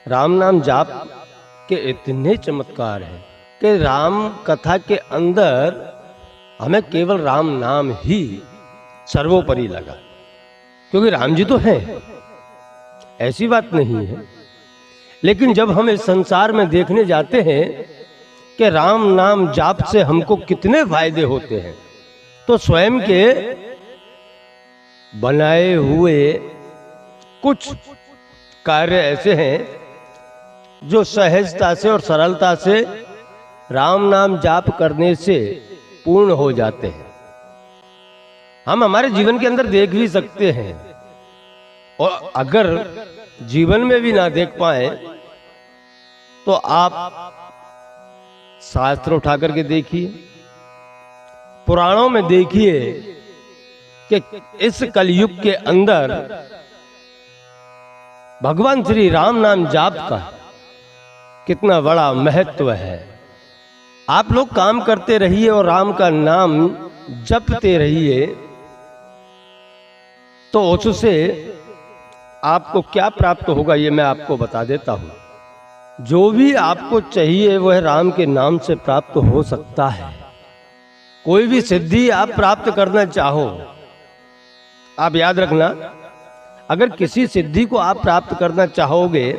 राम नाम जाप के इतने चमत्कार हैं कि राम कथा के अंदर हमें केवल राम नाम ही सर्वोपरि लगा, क्योंकि राम जी तो हैं, ऐसी बात नहीं है। लेकिन जब हम इस संसार में देखने जाते हैं कि राम नाम जाप से हमको कितने फायदे होते हैं, तो स्वयं के बनाए हुए कुछ कार्य ऐसे हैं जो सहजता से और सरलता से राम नाम जाप करने से पूर्ण हो जाते हैं। हम हमारे जीवन के अंदर देख भी सकते हैं, और अगर जीवन में भी ना देख पाए तो आप शास्त्र उठा करके देखिए, पुराणों में देखिए कि इस कलयुग के अंदर भगवान श्री राम नाम जाप का कितना बड़ा महत्व है। आप लोग काम करते रहिए और राम का नाम जपते रहिए, तो उससे आपको क्या प्राप्त होगा ये मैं आपको बता देता हूं। जो भी आपको चाहिए वह राम के नाम से प्राप्त हो सकता है। कोई भी सिद्धि आप प्राप्त करना चाहो, आप याद रखना, अगर किसी सिद्धि को आप प्राप्त करना चाहोगे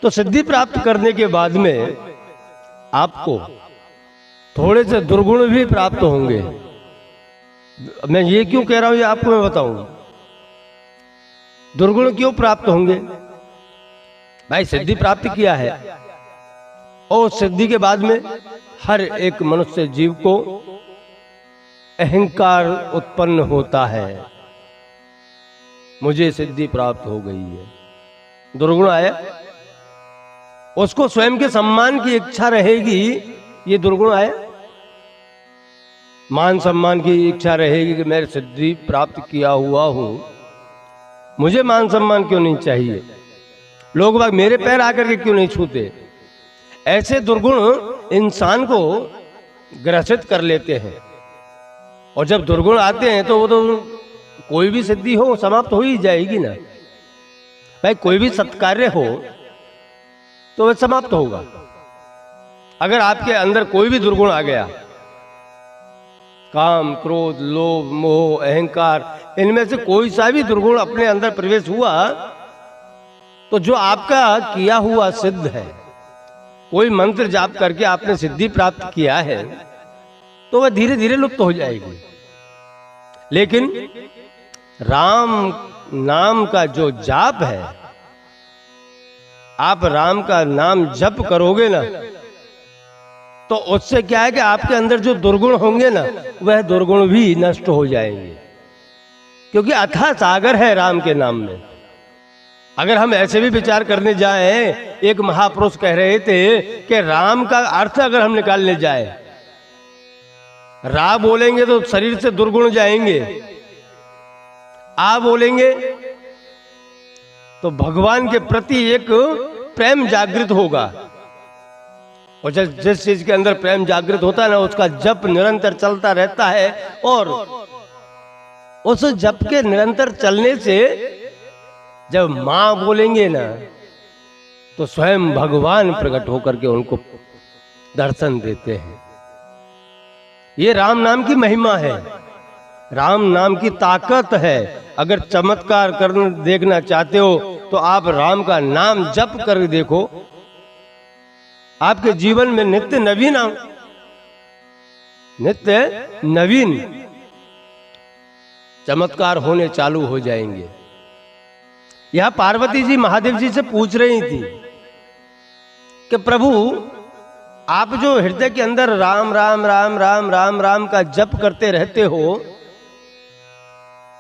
तो सिद्धि प्राप्त करने के बाद में आपको थोड़े से दुर्गुण भी प्राप्त होंगे। मैं ये क्यों कह रहा हूं, ये आपको मैं बताऊं। दुर्गुण क्यों प्राप्त होंगे? भाई सिद्धि प्राप्त किया है, और सिद्धि के बाद में हर एक मनुष्य जीव को अहंकार उत्पन्न होता है। मुझे सिद्धि प्राप्त हो गई है, दुर्गुण आया, उसको स्वयं के सम्मान की इच्छा रहेगी, ये दुर्गुण आया। मान सम्मान की इच्छा रहेगी कि मैं सिद्धि प्राप्त किया हुआ हूं, मुझे मान सम्मान क्यों नहीं चाहिए, लोग बाग मेरे पैर आकर के क्यों नहीं छूते। ऐसे दुर्गुण इंसान को ग्रसित कर लेते हैं, और जब दुर्गुण आते हैं तो वो तो कोई भी सिद्धि हो समाप्त हो ही जाएगी ना। भाई कोई भी सत्कार्य हो तो वह समाप्त होगा। अगर आपके अंदर कोई भी दुर्गुण आ गया, काम, क्रोध, लोभ, मोह, अहंकार, इनमें से कोई सा भी दुर्गुण अपने अंदर प्रवेश हुआ, तो जो आपका किया हुआ सिद्ध है, कोई मंत्र जाप करके आपने सिद्धि प्राप्त किया है, तो वह धीरे धीरे लुप्त हो जाएगी। लेकिन राम नाम का जो जाप है, आप राम का नाम जप करोगे ना, तो उससे क्या है कि आपके अंदर जो दुर्गुण होंगे ना, वह दुर्गुण भी नष्ट हो जाएंगे, क्योंकि अथाह सागर है राम के नाम में। अगर हम ऐसे भी विचार करने जाएं, एक महापुरुष कह रहे थे कि राम का अर्थ अगर हम निकालने जाए, रा बोलेंगे तो शरीर से दुर्गुण जाएंगे, आ बोलेंगे तो भगवान के प्रति एक प्रेम जागृत होगा, और जिस चीज के अंदर प्रेम जागृत होता है ना, उसका जप निरंतर चलता रहता है, और उस जप के निरंतर चलने से जब मां बोलेंगे ना, तो स्वयं भगवान प्रकट होकर के उनको दर्शन देते हैं। ये राम नाम की महिमा है, राम नाम की ताकत है। अगर चमत्कार करना देखना चाहते हो तो आप राम का नाम जप कर देखो, आपके जीवन में नित्य नवीन चमत्कार होने चालू हो जाएंगे। यह पार्वती जी महादेव जी से पूछ रही थी कि प्रभु, आप जो हृदय के अंदर राम राम राम राम राम राम का जप करते रहते हो,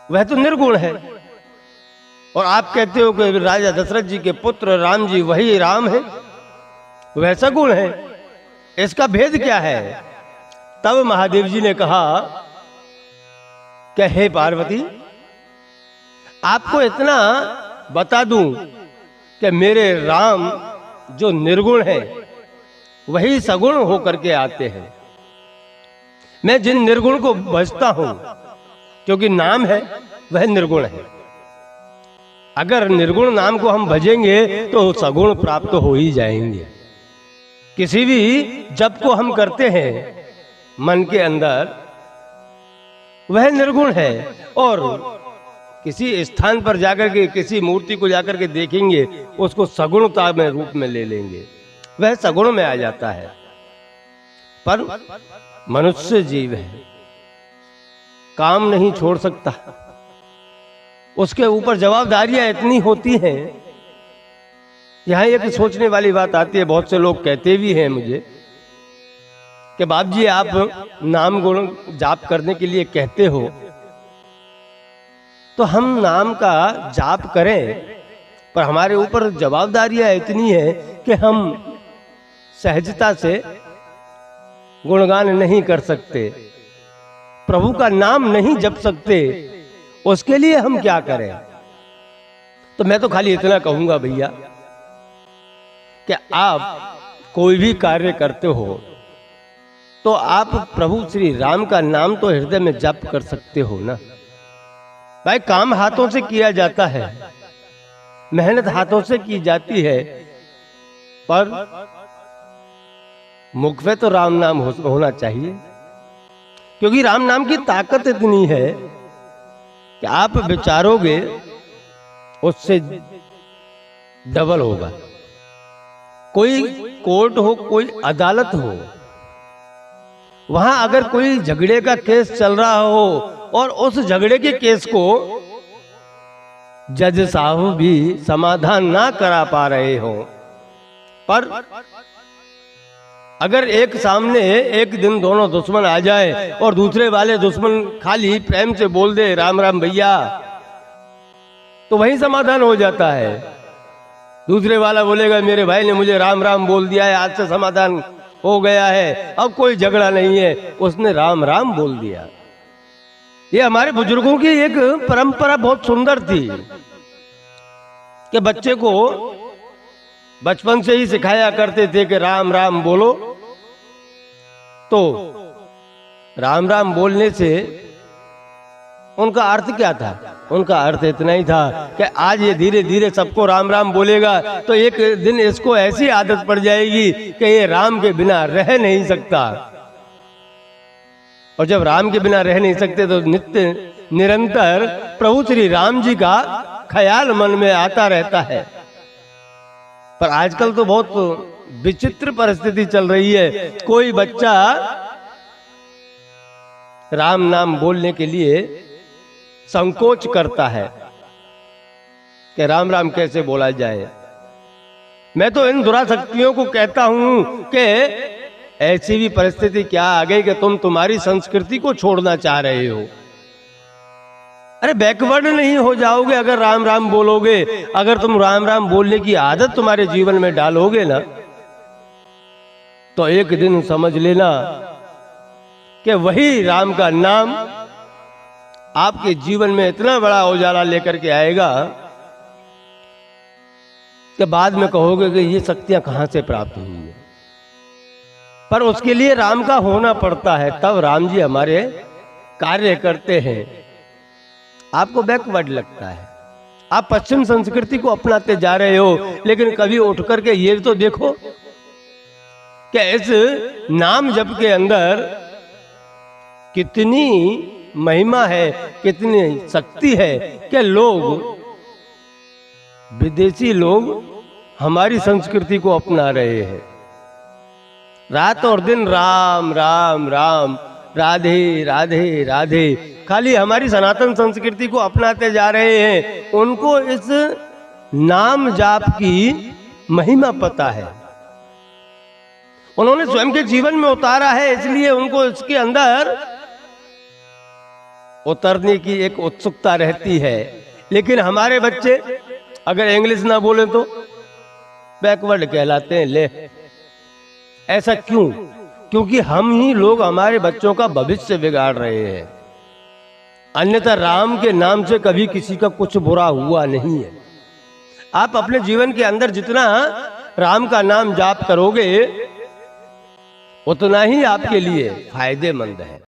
वह तो निर्गुण है, और आप कहते हो कि राजा दशरथ जी के पुत्र राम जी वही राम है, वैसा गुण है, इसका भेद क्या है? तब महादेव जी ने कहा कि हे पार्वती, आपको इतना बता दूं कि मेरे राम जो निर्गुण है वही सगुण होकर के आते हैं। मैं जिन निर्गुण को भजता हूं, क्योंकि नाम है वह निर्गुण है। अगर निर्गुण नाम को हम भजेंगे तो सगुण प्राप्त हो ही जाएंगे। किसी भी जप को हम करते हैं मन के अंदर, वह निर्गुण है, और किसी स्थान पर जाकर के किसी मूर्ति को जाकर के देखेंगे, उसको सगुणता में रूप में ले लेंगे, वह सगुण में आ जाता है। पर मनुष्य जीव है, काम नहीं छोड़ सकता, उसके ऊपर जवाबदारियां इतनी होती हैं। यहां एक सोचने वाली बात आती है, बहुत से लोग कहते भी हैं मुझे कि बाप जी आप नाम गुण जाप करने के लिए कहते हो, तो हम नाम का जाप करें, पर हमारे ऊपर जवाबदारियां इतनी है कि हम सहजता से गुणगान नहीं कर सकते, प्रभु का नाम नहीं जप सकते, उसके लिए हम क्या करें? तो मैं तो खाली इतना कहूंगा भैया कि आप कोई भी कार्य करते हो तो आप प्रभु श्री राम का नाम तो हृदय में जप कर सकते हो ना। भाई काम हाथों से किया जाता है, मेहनत हाथों से की जाती है, पर मुख पे तो राम नाम होना चाहिए, क्योंकि राम नाम की ताकत इतनी है कि आप विचारोगे उससे डबल होगा। कोई कोर्ट हो, कोई अदालत हो, वहां अगर कोई झगड़े का केस चल रहा हो और उस झगड़े के केस को जज साहब भी समाधान ना करा पा रहे हो, पर अगर एक सामने एक दिन दोनों दुश्मन आ जाए और दूसरे वाले दुश्मन खाली प्रेम से बोल दे राम राम भैया, तो वही समाधान हो जाता है। दूसरे वाला बोलेगा मेरे भाई ने मुझे राम राम बोल दिया है, आज से समाधान हो गया है, अब कोई झगड़ा नहीं है, उसने राम राम बोल दिया। ये हमारे बुजुर्गों की एक परंपरा बहुत सुंदर थी कि बच्चे को बचपन से ही सिखाया करते थे कि राम राम बोलो। तो राम राम बोलने से उनका अर्थ क्या था? उनका अर्थ इतना ही था कि आज ये धीरे धीरे सबको राम राम बोलेगा तो एक दिन इसको ऐसी आदत पड़ जाएगी कि ये राम के बिना रह नहीं सकता, और जब राम के बिना रह नहीं सकते तो नित्य निरंतर प्रभु श्री राम जी का ख्याल मन में आता रहता है। पर आजकल तो बहुत विचित्र परिस्थिति चल रही है, कोई बच्चा राम नाम बोलने के लिए संकोच करता है कि राम राम कैसे बोला जाए। मैं तो इन दुराशक्तियों को कहता हूं कि ऐसी भी परिस्थिति क्या आ गई कि तुम तुम्हारी संस्कृति को छोड़ना चाह रहे हो। अरे बैकवर्ड नहीं हो जाओगे अगर राम राम बोलोगे। अगर तुम राम राम बोलने की आदत तुम्हारे जीवन में डालोगे ना, तो एक दिन समझ लेना कि वही राम का नाम आपके जीवन में इतना बड़ा उजाला लेकर के आएगा कि बाद में कहोगे कि ये शक्तियां कहां से प्राप्त हुई है। पर उसके लिए राम का होना पड़ता है, तब राम जी हमारे कार्य करते हैं। आपको बैकवर्ड लगता है, आप पश्चिम संस्कृति को अपनाते जा रहे हो, लेकिन कभी उठ करके ये तो देखो कि इस नाम जप के अंदर कितनी महिमा है, कितनी शक्ति है कि लोग, विदेशी लोग हमारी संस्कृति को अपना रहे हैं। रात और दिन राम राम राम, राधे राधे राधे, खाली हमारी सनातन संस्कृति को अपनाते जा रहे हैं। उनको इस नाम जाप की महिमा पता है, उन्होंने स्वयं के जीवन में उतारा है, इसलिए उनको इसके अंदर उतरने की एक उत्सुकता रहती है। लेकिन हमारे बच्चे अगर इंग्लिश ना बोले तो बैकवर्ड कहलाते हैं। ले, ऐसा क्यों? क्योंकि हम ही लोग हमारे बच्चों का भविष्य बिगाड़ रहे हैं। अन्यथा राम के नाम से कभी किसी का कुछ बुरा हुआ नहीं है। आप अपने जीवन के अंदर जितना राम का नाम जाप करोगे उतना ही आपके लिए फायदेमंद है।